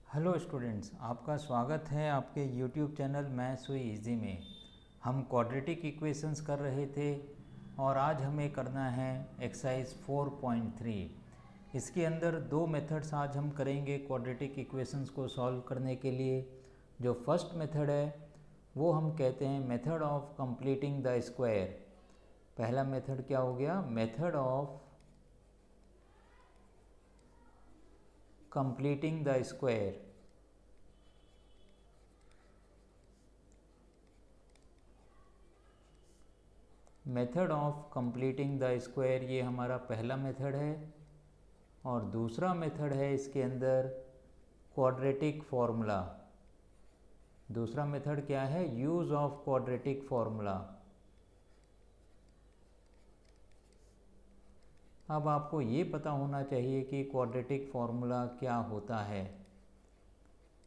Hello students, आपका स्वागत है आपके यूट्यूब चैनल मैथ्स हुई इजी में। हम क्वाड्रेटिक इक्वेशंस कर रहे थे और आज हमें करना है एक्सरसाइज 4.3। इसके अंदर दो मेथड्स आज हम करेंगे क्वाड्रेटिक इक्वेशंस को सॉल्व करने के लिए। जो फर्स्ट मेथड है वो हम कहते हैं method of completing the square. पहला मेथड क्या हो गया? Method of completing the square. Method of completing the square ये हमारा पहला मेथड है। और दूसरा मेथड है इसके अंदर क्वाड्रेटिक फॉर्मूला। दूसरा मेथड क्या है? Use of quadratic formula. अब आपको ये पता होना चाहिए कि क्वाड्रेटिक फॉर्मूला क्या होता है।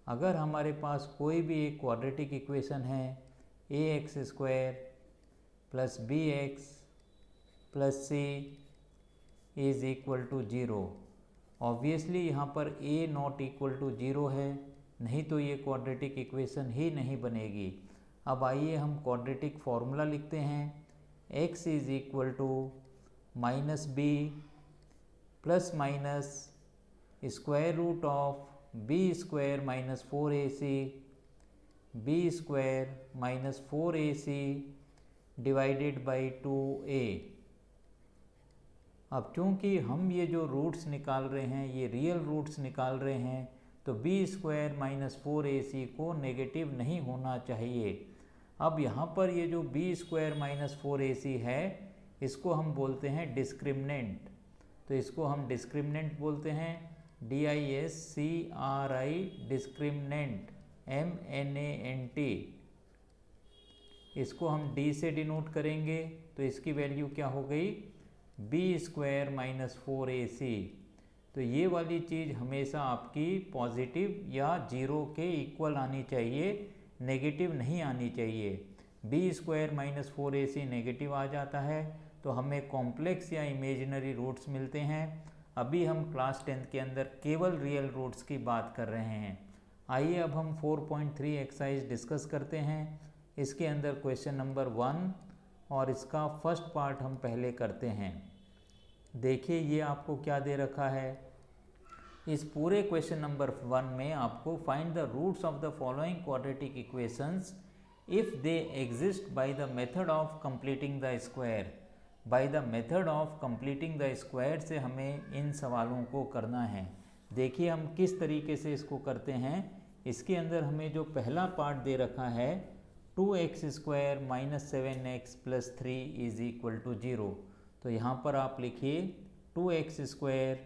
अगर हमारे पास कोई भी एक क्वाड्रेटिक इक्वेशन है a x square plus b x plus c is equal to zero. Obviously यहाँ पर a not equal to zero है, नहीं तो ये क्वाड्रेटिक इक्वेशन ही नहीं बनेगी। अब आइए हम क्वाड्रेटिक फॉर्मूला लिखते हैं। X is equal to minus b plus minus square root of b square minus 4ac b square minus 4ac divided by 2a। अब चूंकि हम ये जो रूट्स निकाल रहे हैं ये रियल रूट्स निकाल रहे हैं, तो बी स्क्वायर माइनस 4ac को नेगेटिव नहीं होना चाहिए। अब यहाँ पर ये जो बी स्क्वायर माइनस 4ac है इसको हम बोलते हैं डिस्क्रिमिनेंट। तो इसको हम डिस्क्रिमिनेंट बोलते हैं, DISCRI डिस्क्रिमिनेंट, MNANT। इसको हम d से डिनोट करेंगे तो इसकी वैल्यू क्या हो गई? B square minus 4ac। तो ये वाली चीज़ हमेशा आपकी पॉजिटिव या जीरो के इक्वल आनी चाहिए, नेगेटिव नहीं आनी चाहिए। B square minus 4ac negative आ जाता है तो हमें कॉम्प्लेक्स या इमेजिनरी रूट्स मिलते हैं। अभी हम क्लास 10th के अंदर केवल रियल रूट्स की बात कर रहे हैं। आइए अब हम 4.3 एक्सरसाइज डिस्कस करते हैं। इसके अंदर क्वेश्चन नंबर 1 और इसका फर्स्ट पार्ट हम पहले करते हैं। देखिए ये आपको क्या दे रखा है। इस पूरे क्वेश्चन नंबर 1 में आपको find the roots of the following quadratic equations if they exist by the method of completing the square. By the method of completing the square से हमें इन सवालों को करना है। देखिए हम किस तरीके से इसको करते हैं। इसके अंदर हमें जो पहला पार्ट दे रखा है 2x square minus 7x plus 3 is equal to 0। तो यहाँ पर आप लिखिए 2x square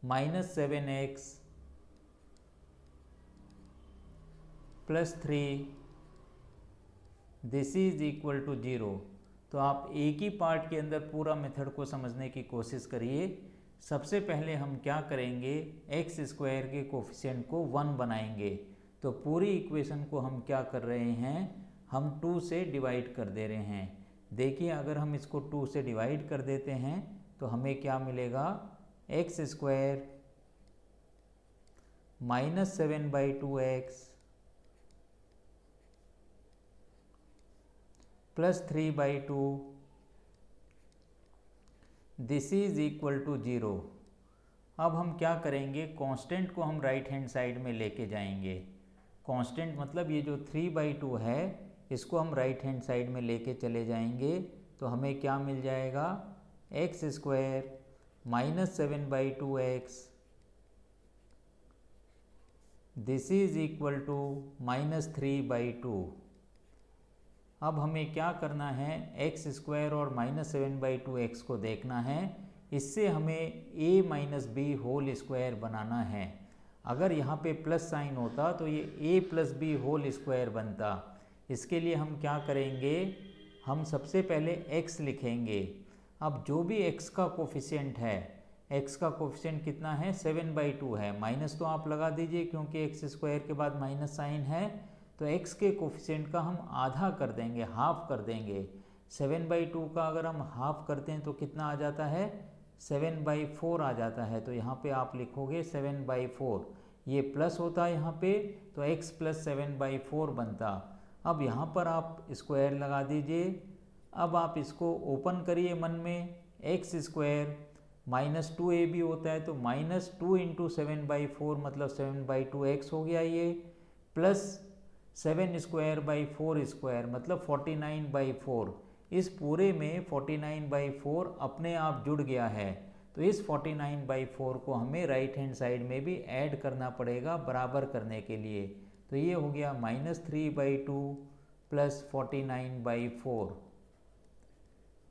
minus 7x plus 3 this is equal to 0। तो आप एक ही पार्ट के अंदर पूरा मेथड को समझने की कोशिश करिए। सबसे पहले हम क्या करेंगे, एक्स स्क्वायर के कोफिशिएंट को 1 बनाएंगे। तो पूरी इक्वेशन को हम क्या कर रहे हैं, हम 2 से डिवाइड कर दे रहे हैं। देखिए अगर हम इसको 2 से डिवाइड कर देते हैं तो हमें क्या मिलेगा, x square minus 7/2x plus 3/2 this is equal to 0। अब हम क्या करेंगे, कांस्टेंट को हम राइट हैंड साइड में लेके जाएंगे। कांस्टेंट मतलब ये जो 3/2 है इसको हम राइट हैंड साइड में लेके चले जाएंगे। तो हमें क्या मिल जाएगा, x square minus 7/2x this is equal to minus 3/2। अब हमें क्या करना है, एक्स स्क्वायर और माइनस 7/2x को देखना है। इससे हमें a minus b whole square बनाना है। अगर यहाँ पे प्लस साइन होता तो ये a plus b whole square बनता। इसके लिए हम क्या करेंगे, हम सबसे पहले x लिखेंगे। अब जो भी x का कोफिशिएंट है, x का कोफिशिएंट कितना है, 7/2 है। माइनस तो आप लगा दीजिए क्योंकि एक्स स्क्वायर के बाद माइनस साइन है। तो x के कोफिशिएंट का हम आधा कर देंगे, हाफ कर देंगे। 7/2 का अगर हम हाफ करते हैं तो कितना आ जाता है, 7/4 आ जाता है। तो यहाँ पे आप लिखोगे 7/4, ये प्लस होता है यहाँ पे, तो x + 7/4 बनता। अब यहाँ पर आप स्क्वायर लगा दीजिए। अब आप इसको ओपन करिए मन में, x² -2ab होता है, तो -2 × 7/4 मतलब 7/2x हो गया ये, प्लस 7²/4² मतलब 49/4। इस पूरे में 49/4 अपने आप जुड़ गया है, तो इस 49/4 को हमें राइट हैंड साइड में भी ऐड करना पड़ेगा बराबर करने के लिए। तो ये हो गया -3/2 + 49/4।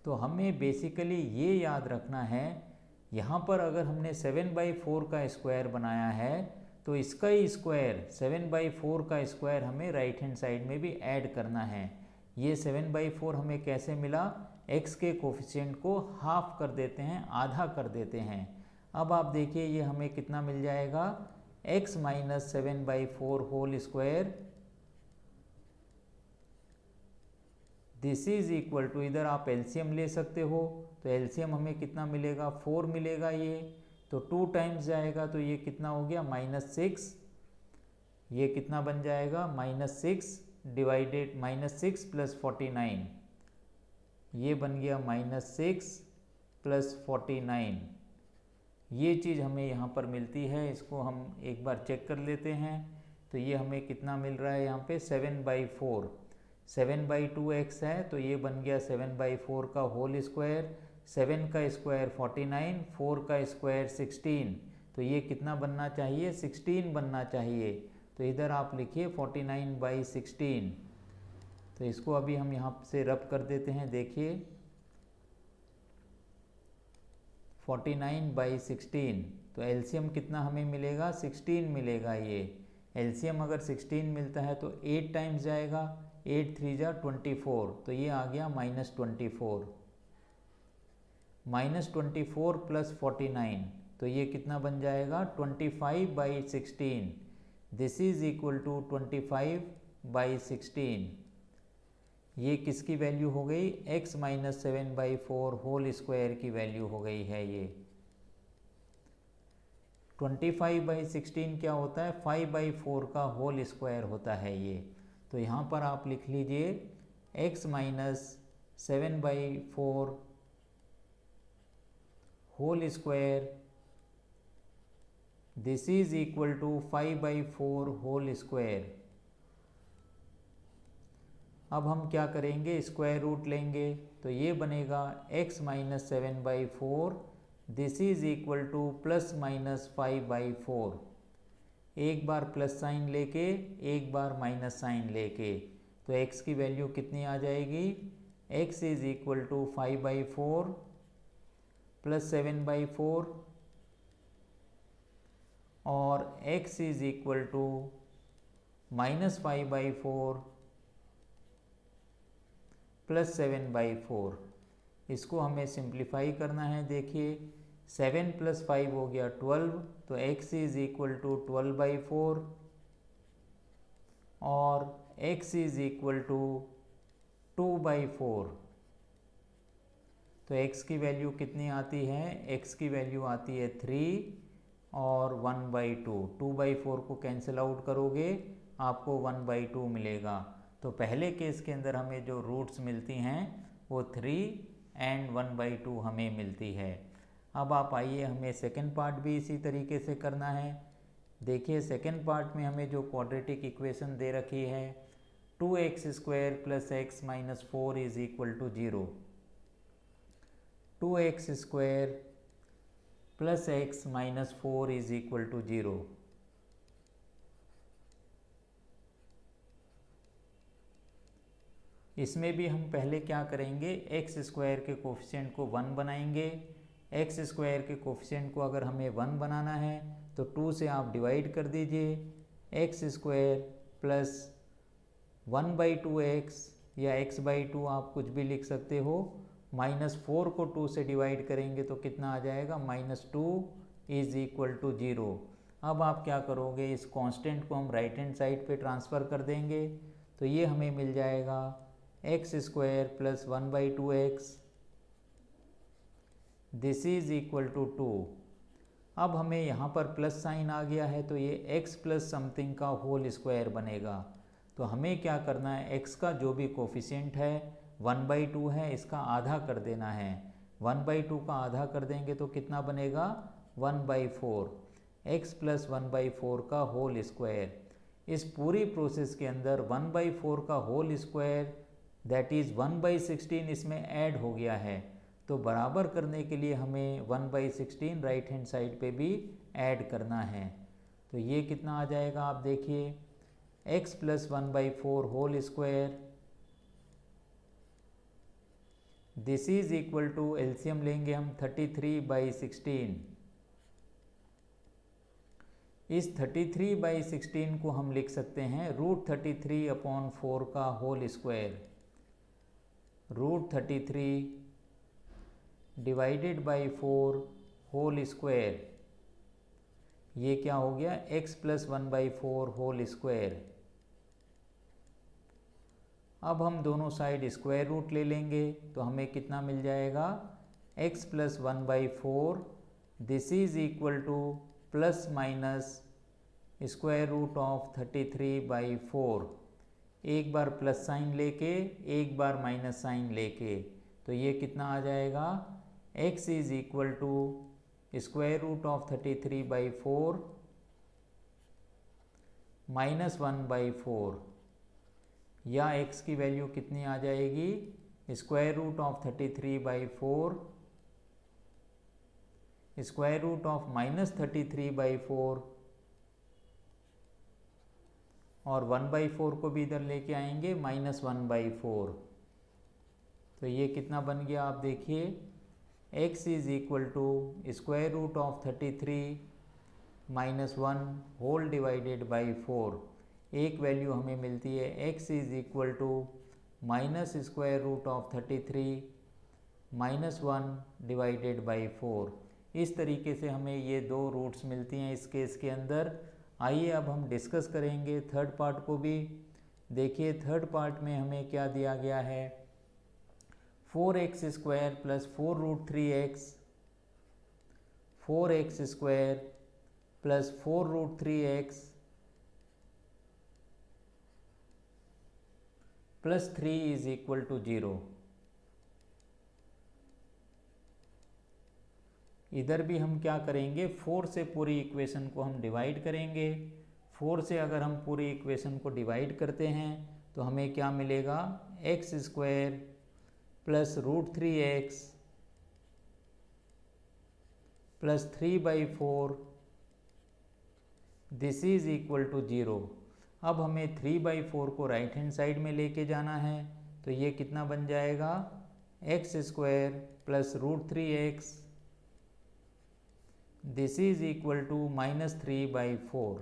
तो हमें बेसिकली ये याद रखना है, यहाँ पर अगर हमने 7/4 का स्क्वायर बनाया है तो इसका ही स्क्वायर 7/4 का स्क्वायर हमें राइट हैंड साइड में भी ऐड करना है। ये 7/4 हमें कैसे मिला, x के कोफिशिएंट को हाफ कर देते हैं, आधा कर देते हैं। अब आप देखिए ये हमें कितना मिल जाएगा, x - 7/4 whole square, this is equal to, इधर आप एलसीएम ले सकते हो, तो एलसीएम हमें कितना मिलेगा, 4 मिलेगा ये, तो 2 टाइम्स जाएगा, तो ये कितना हो गया -6। ये कितना बन जाएगा, -6 डिवाइडेड -6 + 49, ये बन गया -6 + 49। ये चीज़ हमें यहाँ पर मिलती है, इसको हम एक बार चेक कर लेते हैं। तो ये हमें कितना मिल रहा है यहाँ पे, 7/4, 7/2x है, तो ये बन गया 7/4 का होल स्क्वायर, 7 का स्क्वायर 49, 4 का स्क्वायर 16, तो ये कितना बनना चाहिए, 16 बनना चाहिए। तो इधर आप लिखिए 49/16। तो इसको अभी हम यहाँ से रब कर देते हैं, देखिए 49/16, तो एलसीएम कितना हमें मिलेगा, 16 मिलेगा। ये एलसीएम अगर 16 मिलता है तो 8 टाइम्स जाएगा, 8 × 3 = 24, तो ये आ गया -24। -24 + 49, तो ये कितना बन जाएगा, 25/16। This is equal to 25/16। ये किसकी वैल्यू हो गई, x - 7/4 होल स्क्वायर की वैल्यू हो गई है। ये 25/16 क्या होता है, 5/4 का होल स्क्वायर होता है ये। तो यहाँ पर आप लिख लीजिए x - 7/4 whole square, this is equal to 5/4 whole square. अब हम क्या करेंगे, स्क्वायर रूट लेंगे, तो ये बनेगा x - 7/4, this is equal to ±5/4। एक बार प्लस साइन लेके, एक बार माइनस साइन लेके, तो x की वैल्यू कितनी आ जाएगी, x इज इक्वल टू 5/4 + 7/4 और x इज इक्वल टू -5/4 + 7/4। इसको हमें सिंप्लीफाई करना है। देखिए 7 + 5 हो गया 12, तो x इज इक्वल टू 12/4 और x इज इक्वल टू 2/4। तो x की वैल्यू कितनी आती है, x की वैल्यू आती है 3 और 1/2। 2/4 को कैंसिल आउट करोगे आपको 1/2 मिलेगा। तो पहले केस के अंदर हमें जो रूट्स मिलती हैं वो 3 और 1/2 हमें मिलती है। अब आप आइए, हमें सेकंड पार्ट भी इसी तरीके से करना है। देखिए सेकंड पार्ट में हमें जो क्वाड्रेटिक इक्वेशन दे रखी है, 2x² + x - 4 is equal to 0, 2x² + x - 4 is equal to 0। इसमें भी हम पहले क्या करेंगे, x² के कोफिशिएंट को 1 बनाएंगे। x² के कोफिशिएंट को अगर हमें 1 बनाना है तो 2 से आप डिवाइड कर दीजिए, x² + 1/2x या x/2 आप कुछ भी लिख सकते हो, -4 को 2 से डिवाइड करेंगे तो कितना आ जाएगा, -2 इज इक्वल टू 0। अब आप क्या करोगे, इस कांस्टेंट को हम राइट हैंड साइड पे ट्रांसफ़र कर देंगे, तो ये हमें मिल जाएगा x² + 1/2x, this is equal to 2। अब हमें यहाँ पर प्लस साइन आ गया है तो ये x प्लस समथिंग का होल स्क्वायर बनेगा। तो हमें क्या करना है, x का जो भी कोफिशिएंट है 1/2 है, इसका आधा कर देना है। 1/2 का आधा कर देंगे तो कितना बनेगा 1/4, x प्लस 1/4 का होल स्क्वायर। इस पूरी प्रोसेस के अंदर 1/4 का होल स्क्वायर दैट इज़ 1/16 इसमें ऐड हो गया है। तो बराबर करने के लिए हमें 1/16 राइट हैंड साइड पे भी ऐड करना है। तो ये कितना आ जाएगा आप देखिए, x plus 1/4 whole square, this is equal to, LCM लेंगे हम 33/16। इस 33/16 को हम लिख सकते हैं √33/4 का whole square. √33 divided by 4 whole square, ये क्या हो गया x प्लस 1/4 होल स्क्वायर। अब हम दोनों साइड स्क्वायर रूट ले लेंगे तो हमें कितना मिल जाएगा, x plus 1/4 this is equal to plus minus square root of 33/4। एक बार प्लस साइन लेके एक बार माइनस साइन लेके, तो ये कितना आ जाएगा, x is equal to square root of 33/4 minus 1/4, या x की वैल्यू कितनी आ जाएगी, square root of 33/4 square root of minus 33/4, और 1/4 को भी इधर लेके आएंगे माइनस 1/4। तो ये कितना बन गया आप देखिए, x is equal to square root of 33 minus 1 whole divided by 4। एक वैल्यू हमें मिलती है x is equal to minus square root of 33 minus 1 divided by 4। इस तरीके से हमें ये दो रूट्स मिलती हैं इस केस के अंदर। आइए अब हम डिस्कस करेंगे थर्ड पार्ट को भी। देखिए थर्ड पार्ट में हमें क्या दिया गया है, 4x square plus 4√3x, 4x square plus 4√3x plus 3 is equal to 0। इधर भी हम क्या करेंगे, 4 से पूरी इक्वेशन को हम डिवाइड करेंगे। 4 से अगर हम पूरी इक्वेशन को डिवाइड करते हैं तो हमें क्या मिलेगा, x square plus √3x plus 3/4 this is equal to 0। अब हमें 3/4 को राइट हैंड साइड में लेके जाना है तो ये कितना बन जाएगा, x square plus √3x this is equal to minus 3/4।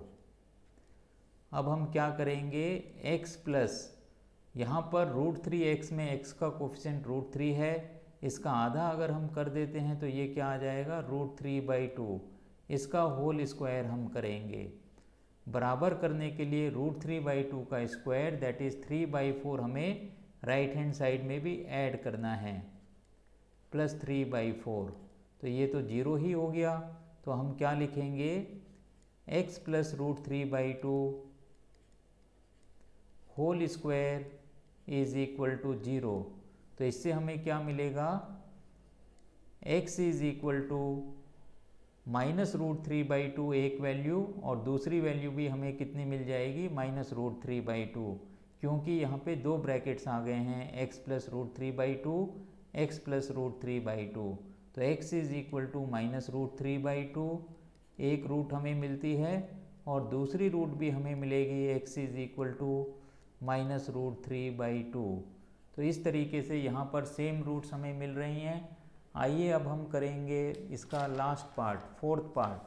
अब हम क्या करेंगे, x प्लस, यहाँ पर √3x में x का कोफिशिएंट √3 है, इसका आधा अगर हम कर देते हैं तो ये क्या आ जाएगा, √3/2। इसका होल स्क्वायर हम करेंगे। बराबर करने के लिए √3/2 का स्क्वायर दैट इज़ 3/4 हमें राइट हैंड साइड में भी ऐड करना है, प्लस 3/4। तो ये तो 0 ही हो गया। तो हम क्या लिखेंगे, x plus √3/2 whole square is equal to 0। तो इससे हमें क्या मिलेगा, x is equal to minus √3/2 एक वैल्यू, और दूसरी वैल्यू भी हमें कितनी मिल जाएगी, माइनस √3/2, क्योंकि यहाँ पे दो ब्रैकेट्स आ गए हैं, x प्लस √3/2 x प्लस √3/2। तो x is equal to minus √3/2, एक रूट हमें मिलती है और दूसरी रूट भी हमें मिलेगी x is equal to minus √3/2। तो इस तरीके से यहाँ पर सेम रूट्स हमें मिल रही हैं। आइए अब हम करेंगे इसका लास्ट पार्ट, फोर्थ पार्ट।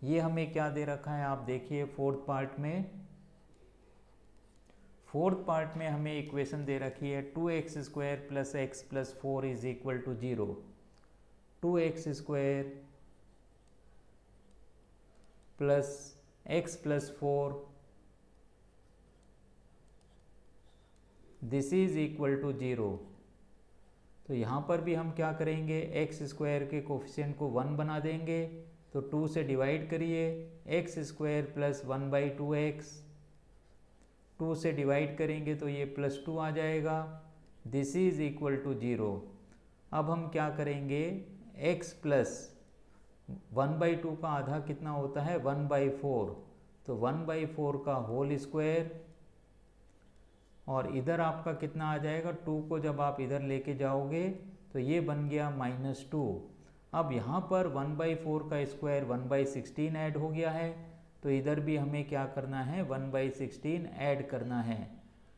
ये हमें क्या दे रखा है आप देखिए, फोर्थ पार्ट में हमें इक्वेशन दे रखी है 2x square plus x plus 4 is equal to 0। 2x square plus x plus 4 this is equal to 0। तो यहाँ पर भी हम क्या करेंगे, एक्स स्क्वायर के कोफिशिएंट को 1 बना देंगे, तो 2 से डिवाइड करिए, एक्स स्क्वायर प्लस 1/2x, 2 से डिवाइड करेंगे तो ये +2 आ जाएगा, दिस इज इक्वल टू 0। अब हम क्या करेंगे, x प्लस 1/2 का आधा कितना होता है, 1/4, तो 1/4 का होल स्क्वायर, और इधर आपका कितना आ जाएगा, 2 को जब आप इधर लेके जाओगे तो ये बन गया -2। अब यहाँ पर 1/4 का स्क्वायर 1/16 ऐड हो गया है, तो इधर भी हमें क्या करना है, 1/16 ऐड करना है।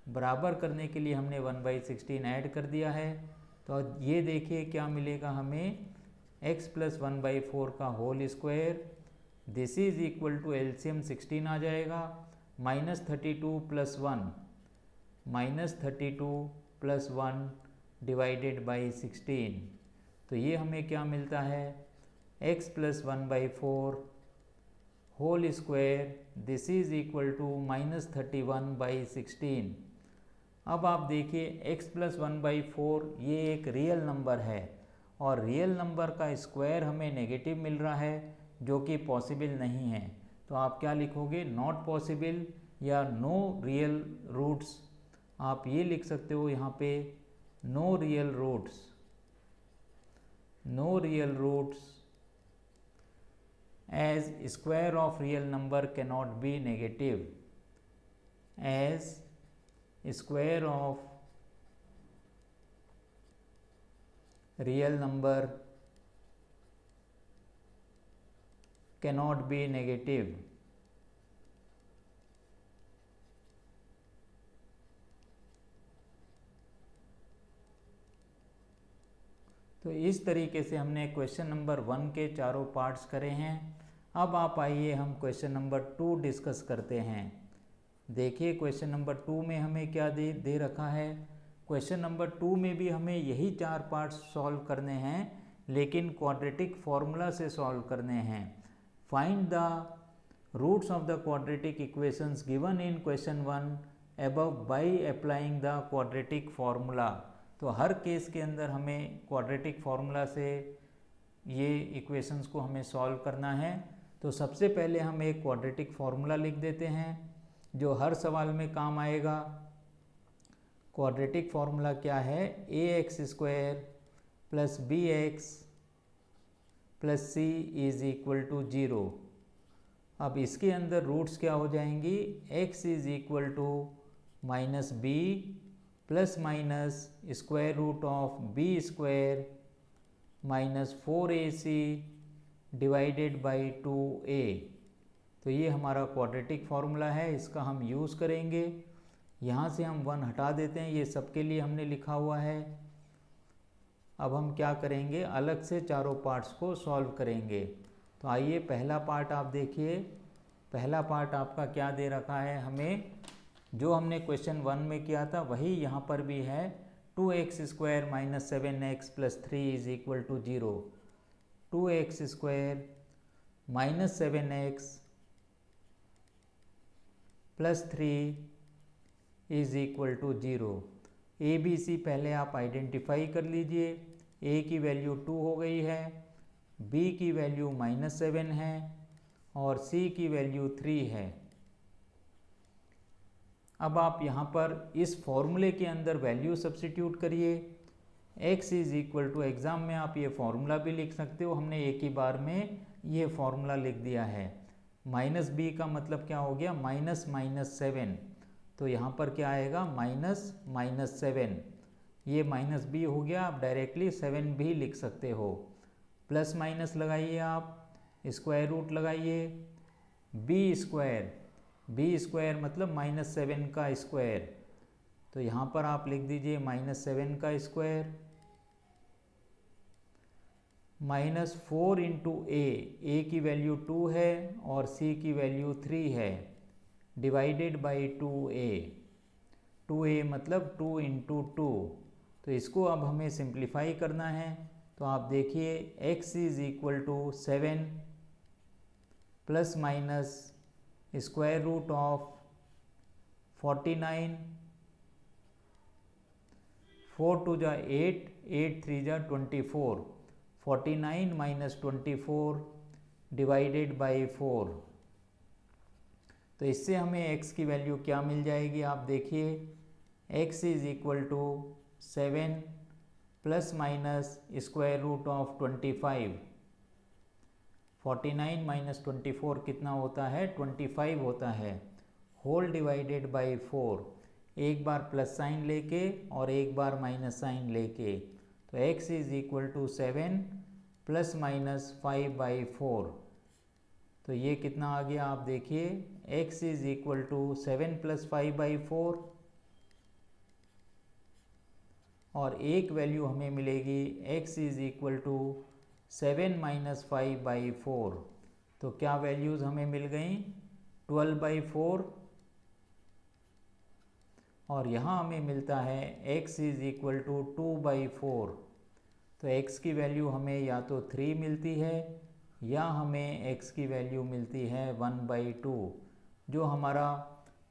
बराबर करने के लिए हमने 1/16 ऐड कर दिया है। तो ये देखिए क्या मिलेगा हमें, x प्लस 1/4 का whole square, this is equal to LCM 16 आ जाएगा, -32 प्लस 1, -32 प्लस 1 डिवाइडेड बाई 16। तो ये हमें क्या मिलता है, x plus 1/4 whole square, this is equal to -31/16। अब आप देखिए x प्लस 1/4 ये एक रियल नंबर है, और रियल नंबर का स्क्वायर हमें नेगेटिव मिल रहा है, जो कि पॉसिबल नहीं है। तो आप क्या लिखोगे, नॉट पॉसिबल या नो रियल रूट्स, आप ये लिख सकते हो यहाँ पे, no real roots, no real roots as square of real number cannot be negative, as square of real number cannot be negative। तो इस तरीके से हमने क्वेश्चन नंबर 1 के चारों पार्ट्स करे हैं। अब आप आइए हम क्वेश्चन नंबर 2 डिस्कस करते हैं। देखिए क्वेश्चन नंबर 2 में हमें क्या दे रखा है। क्वेश्चन नंबर 2 में भी हमें यही 4 पार्ट्स सॉल्व करने हैं, लेकिन क्वाड्रेटिक फॉर्मूला से सॉल्व करने हैं। Find the roots of the quadratic equations given in question 1 above by applying the quadratic formula. तो हर केस के अंदर हमें क्वाड्रेटिक फॉर्मूला से ये इक्वेशंस को हमें सॉल्व करना है। तो सबसे पहले हम एक क्वाड्रेटिक फॉर्मूला लिख देते हैं जो हर सवाल में काम आएगा। क्वाड्रेटिक फॉर्मूला क्या है, ax² plus bx plus c is equal to 0। अब इसके अंदर रूट्स क्या हो जाएंगी, x is equal to -b plus minus square root of b² minus 4ac divided by 2a। तो ये हमारा क्वाड्रेटिक फॉर्मूला है, इसका हम यूज़ करेंगे। यहाँ से हम 1 हटा देते हैं, ये सबके लिए हमने लिखा हुआ है। अब हम क्या करेंगे, अलग से चारों पार्ट्स को सॉल्व करेंगे। तो आइए पहला पार्ट आप देखिए। पहला पार्ट आपका क्या दे रखा है हमें, जो हमने क्वेश्चन 1 में किया था वही यहाँ पर भी है। 2x² minus 7x plus 3 is equal to 0। 2x² minus 7x plus 3 is equal to 0। A B C पहले आप आइडेंटिफाई कर लीजिए। ए की वैल्यू 2 हो गई है, बी की वैल्यू -7 है और सी की वैल्यू 3 है। अब आप यहाँ पर इस फॉर्मूले के अंदर वैल्यू सब्स्टिट्यूट करिए। x is equal to, exam में आप ये फॉर्मूला भी लिख सकते हो, हमने एक ही बार में ये फॉर्मूला लिख दिया है। -b का मतलब क्या हो गया, -7। तो यहाँ पर क्या आएगा, -7। ये -b हो गया, आप डायरेक्टली 7 भी लिख सकते हो। प्लस माइनस लगाइए, आप स्क्वायर रूट लगाइए। b² मतलब -7 का स्क्वायर, तो यहाँ पर आप लिख दीजिए -7 का स्क्वायर -4 इंटू ए की वैल्यू 2 है और c की वैल्यू 3 है, डिवाइडेड बाई 2a मतलब 2 इंटू 2। तो इसको अब हमें सिंप्लीफाई करना है। तो आप देखिए x is equal to 7 plus minus square root of 49 4 टू जा 8, 8 3 जा 24, 49 माइनस 24 डिवाइडेड बाई 4। तो इससे हमें x की वैल्यू क्या मिल जाएगी, आप देखिए x is equal to 7 plus minus square root of 25। 49 minus 24 कितना होता है, 25 होता है, होल डिवाइडेड बाई 4। एक बार प्लस साइन लेके और एक बार माइनस साइन लेके, तो x is equal to 7 plus minus 5/4। तो ये कितना आ गया, आप देखिए x is equal to 7 plus 5/4, और एक वैल्यू हमें मिलेगी x is equal to 7 minus 5/4। तो क्या वैल्यूज़ हमें मिल गई, 12/4, और यहाँ हमें मिलता है x इज इक्वल टू 2/4। तो x की वैल्यू हमें या तो 3 मिलती है या हमें x की वैल्यू मिलती है 1/2। जो हमारा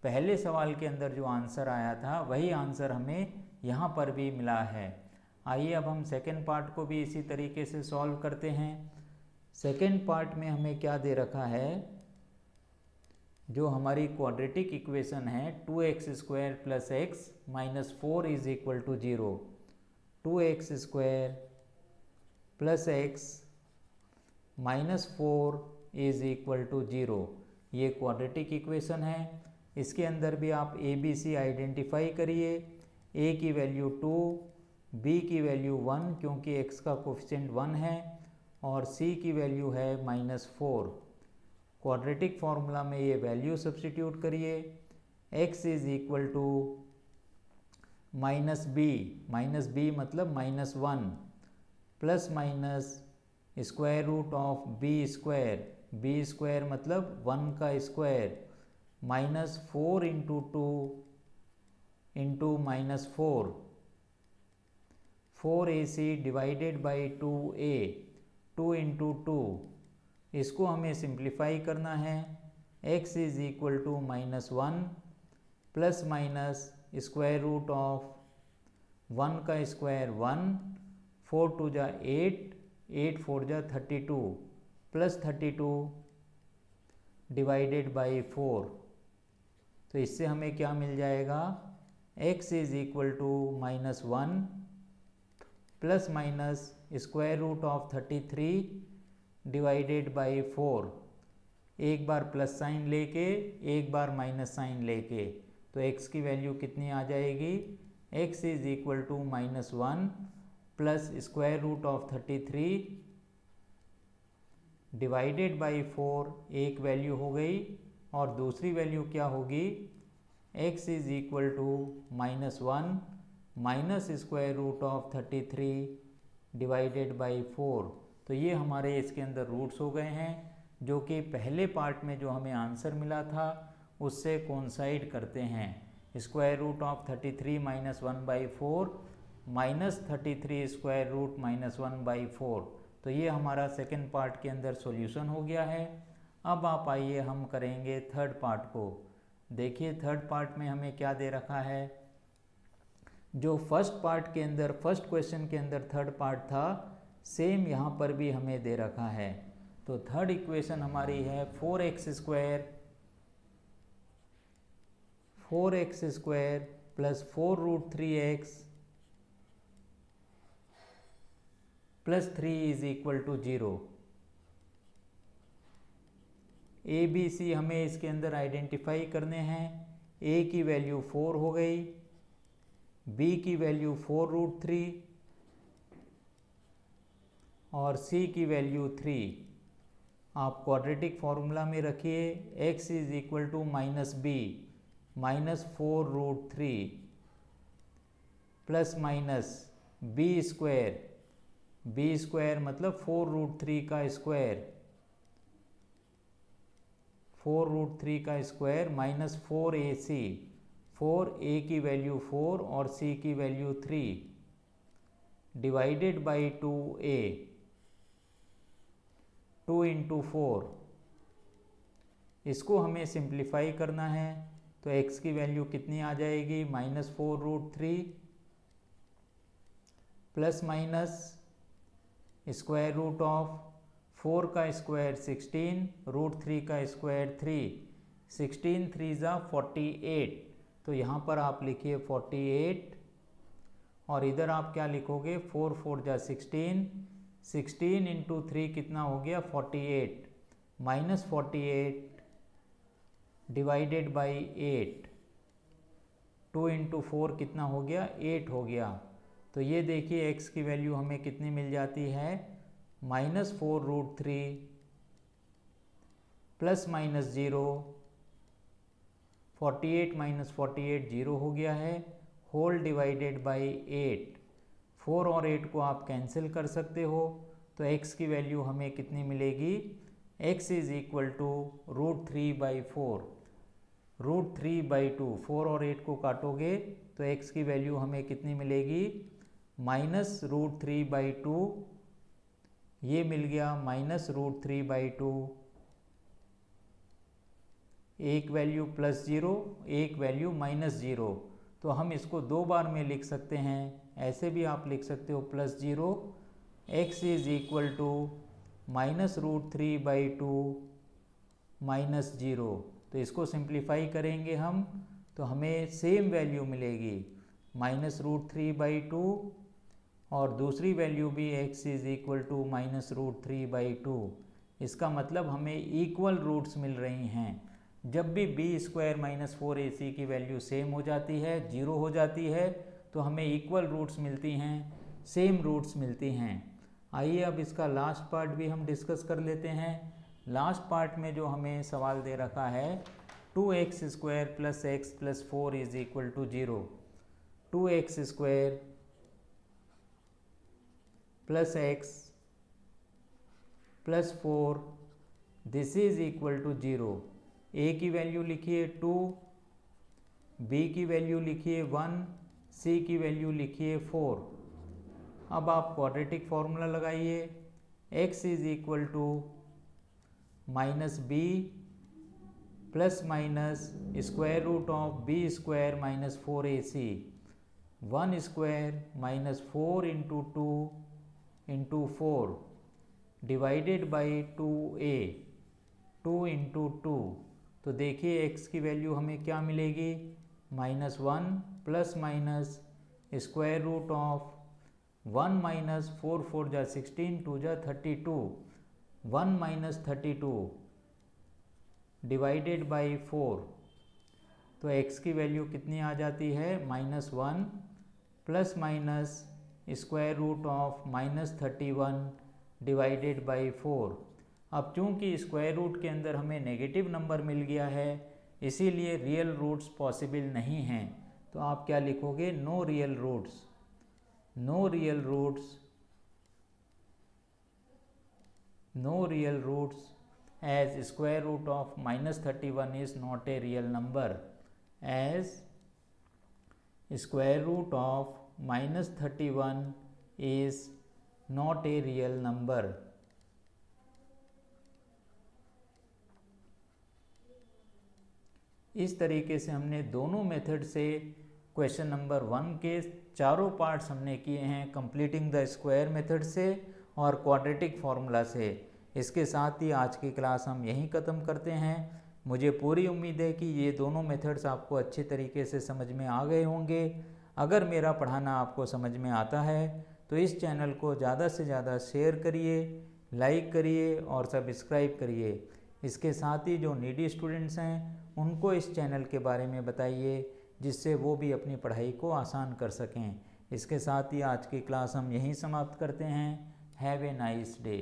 पहले सवाल के अंदर जो आंसर आया था वही आंसर हमें यहाँ पर भी मिला है। आइए अब हम सेकेंड पार्ट को भी इसी तरीके से सॉल्व करते हैं। सेकेंड पार्ट में हमें क्या दे रखा है, जो हमारी क्वाड्रेटिक इक्वेशन है 2x² plus x minus 4 is equal to 0। 2x² plus x minus 4 is equal to 0, ये क्वाड्रेटिक इक्वेशन है। इसके अंदर भी आप ABC आइडेंटिफाई करिए। a की वैल्यू 2, b की वैल्यू 1 क्योंकि x का कोफिशिएंट 1 है, और c की वैल्यू है -4। क्वाड्रेटिक फार्मूला में ये वैल्यू सब्स्टिट्यूट करिए। x is equal to -b मतलब -1 plus minus square root of b square मतलब 1 का square minus 4 into 2 into -4, 4ac divided by 2a, 2 into 2। इसको हमें सिंप्लीफाई करना है। x is equal to -1 plus minus square root of 1 का square 1, 4 टू जा 8, 8 4 जा 32 प्लस 32 डिवाइडेड बाई 4। तो इससे हमें क्या मिल जाएगा, x is equal to -1 plus minus square root of 33 divided by 4। एक बार प्लस साइन लेके एक बार माइनस साइन लेके, तो x की वैल्यू कितनी आ जाएगी, x is equal to -1 plus square root of 33 divided by 4, एक वैल्यू हो गई, और दूसरी वैल्यू क्या होगी, x is equal to -1 minus square root of 33 divided by 4। तो ये हमारे इसके अंदर रूट्स हो गए हैं, जो कि पहले पार्ट में जो हमें आंसर मिला था उससे कोइंसाइड करते हैं। Square root of 33 minus 1/4 minus 33 square root -1/4। तो ये हमारा सेकेंड पार्ट के अंदर सॉल्यूशन हो गया है। अब आप आइए हम करेंगे थर्ड पार्ट को। देखिए थर्ड पार्ट में हमें क्या दे रखा है, जो फर्स्ट पार्ट के अंदर फर्स्ट क्वेश्चन के अंदर थर्ड पार्ट था, सेम यहाँ पर भी हमें दे रखा है। तो थर्ड इक्वेशन हमारी है 4x² plus 4√3x plus 3 is equal to 0। ABC हमें इसके अंदर आइडेंटिफाई करने हैं। a की वैल्यू 4 हो गई, b की वैल्यू 4√3 और c की वैल्यू 3। आप क्वाड्रेटिक फार्मूला में रखिए, x is equal to -b -4√3 plus minus b square मतलब 4√3 का स्क्वायर, 4√3 का स्क्वायर माइनस 4ac, 4a की वैल्यू 4 और c की value 3 divided by 2a, 2 into 4। इसको हमें सिंप्लीफाई करना है, तो x की वैल्यू कितनी आ जाएगी, -4√3 plus minus square root of 4 का स्क्वायर 16, रूट 3 का स्क्वायर 3, 16 3 ज़ा 48, तो यहाँ पर आप लिखिए 48 और इधर आप क्या लिखोगे 4 4 ज़ा 16, 16 इंटू 3 कितना हो गया 48, माइनस 48 डिवाइडेड बाई 8, 2 इंटू 4 कितना हो गया 8 हो गया। तो ये देखिए x की वैल्यू हमें कितनी मिल जाती है -4 रूट 3 प्लस माइनस 0, 48 माइनस 48 0 हो गया है, होल डिवाइडेड बाई 8। 4 और 8 को आप कैंसिल कर सकते हो, तो x की वैल्यू हमें कितनी मिलेगी, x is equal to root 3 by 4, root 3 by 2। 4 और 8 को काटोगे तो x की वैल्यू हमें कितनी मिलेगी, माइनस रूट 3 बाई 2, ये मिल गया माइनस रूट 3 बाई 2, एक वैल्यू प्लस 0, एक वैल्यू माइनस 0, तो हम इसको दो बार में लिख सकते हैं, ऐसे भी आप लिख सकते हो plus 0, x is equal to minus root 3 by 2 minus 0। तो इसको सिंप्लीफाई करेंगे हम तो हमें सेम वैल्यू मिलेगी माइनस रूट 3 बाई 2 और दूसरी वैल्यू भी x is equal to minus root 3 by 2। इसका मतलब हमें इक्वल रूट्स मिल रही हैं। जब भी बी स्क्वायर माइनस 4ac की वैल्यू सेम हो जाती है, 0 हो जाती है, तो हमें इक्वल रूट्स मिलती हैं, सेम रूट्स मिलती हैं। आइए अब इसका लास्ट पार्ट भी हम डिस्कस कर लेते हैं। लास्ट पार्ट में जो हमें सवाल दे रखा है 2x square plus x plus 4 is equal to 0, 2x square plus x plus 4 this is equal to 0। a की वैल्यू लिखिए 2, b की वैल्यू लिखिए 1, c की वैल्यू लिखिए 4। अब आप क्वाड्रेटिक फॉर्मूला लगाइए, x is equal to minus b plus minus square root of b square minus 4ac, 1 square minus 4 into 2 into 4 divided by 2a, 2 into 2। तो देखिए x की वैल्यू हमें क्या मिलेगी, -1 plus minus square root of 1 minus 4 4 जा 16, 2 जा 32, 1 minus 32 divided by 4। तो x की वैल्यू कितनी आ जाती है, -1 plus minus square root of -31 divided by 4। अब चूंकि स्क्वायर रूट के अंदर हमें नेगेटिव नंबर मिल गया है, इसीलिए रियल रूट्स पॉसिबल नहीं हैं। तो आप क्या लिखोगे, no real roots, no real roots, no real roots as square root of -31 is not a real number, as square root of -31 is not a real number। इस तरीके से हमने दोनों मेथड से क्वेश्चन नंबर 1 के चारों पार्ट्स हमने किए हैं, कंप्लीटिंग द स्क्वायर मेथड से और क्वाड्रेटिक फार्मूला से। इसके साथ ही आज की क्लास हम यहीं ख़त्म करते हैं। मुझे पूरी उम्मीद है कि ये दोनों मेथड्स आपको अच्छे तरीके से समझ में आ गए होंगे। अगर मेरा पढ़ाना आपको समझ में आता है तो इस चैनल को ज़्यादा से ज़्यादा शेयर करिए, लाइक करिए और सब्सक्राइब करिए। इसके साथ ही जो नीडी स्टूडेंट्स हैं उनको इस चैनल के बारे में बताइए, जिससे वो भी अपनी पढ़ाई को आसान कर सकें। इसके साथ ही आज की क्लास हम यहीं समाप्त करते हैं। Have a nice day.